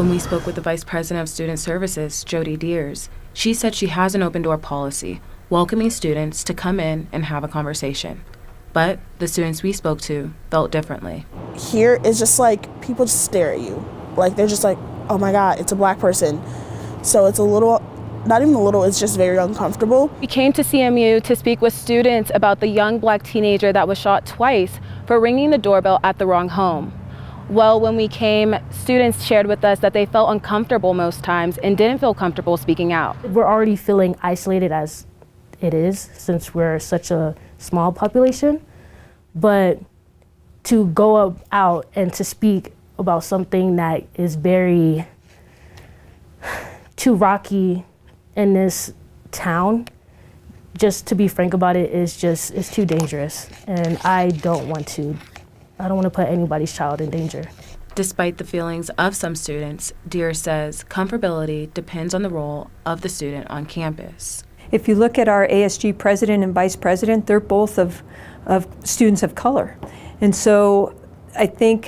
When we spoke with the Vice President of Student Services, Jody Deers, she said she has an open door policy, welcoming students to come in and have a conversation. But the students we spoke to felt differently. Here it's just like people just stare at you. Like they're just like, oh my God, it's a black person. So it's a little, not even a little, it's just very uncomfortable. We came to CMU to speak with students about the young black teenager that was shot twice for ringing the doorbell at the wrong home. Well, when we came, students shared with us that they felt uncomfortable most times and didn't feel comfortable speaking out. We're already feeling isolated as it is since we're such a small population, but to go out and to speak about something that is very too rocky in this town, just to be frank about it, it's too dangerous, and I don't want to put anybody's child in danger. Despite the feelings of some students, Deer says comfortability depends on the role of the student on campus. If you look at our ASG president and vice president, they're both of students of color. And so I think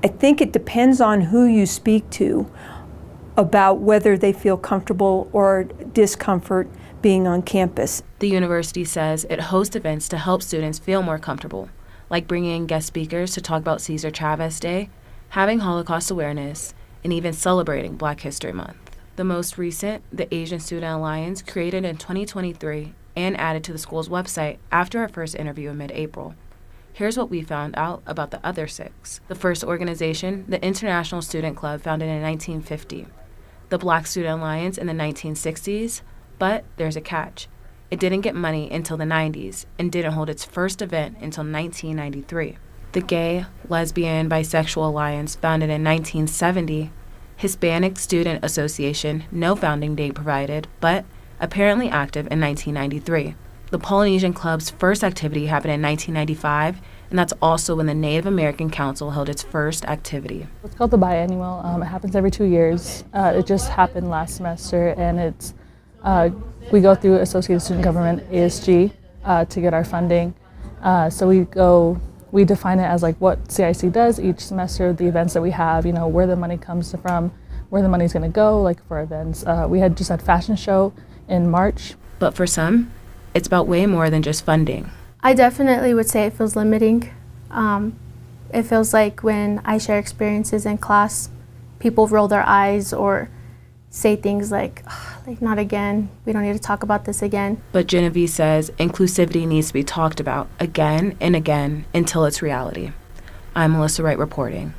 it depends on who you speak to about whether they feel comfortable or discomfort being on campus. The university says it hosts events to help students feel more comfortable, like bringing in guest speakers to talk about Cesar Chavez Day, having Holocaust awareness, and even celebrating Black History Month. The most recent, the Asian Student Alliance, created in 2023 and added to the school's website after our first interview in mid-April. Here's what we found out about the other 6. The first organization, the International Student Club, founded in 1950. The Black Student Alliance in the 1960s, but there's a catch. It didn't get money until the 90s and didn't hold its first event until 1993. The Gay, Lesbian, Bisexual Alliance, founded in 1970. Hispanic Student Association, no founding date provided, but apparently active in 1993. The Polynesian Club's first activity happened in 1995, and that's also when the Native American Council held its first activity. It's called the biannual. It happens every 2 years. It just happened last semester, and it's we go through Associated Student Government, ASG, to get our funding. So we define it as like what CIC does each semester, the events that we have, where the money comes from, where the money's gonna go, like for events. We had just had fashion show in March. But for some, it's about way more than just funding. I definitely would say it feels limiting. It feels like when I share experiences in class, people roll their eyes or say things like not again, we don't need to talk about this again. But Genevieve says inclusivity needs to be talked about again and again until it's reality. I'm Melissa Wright reporting.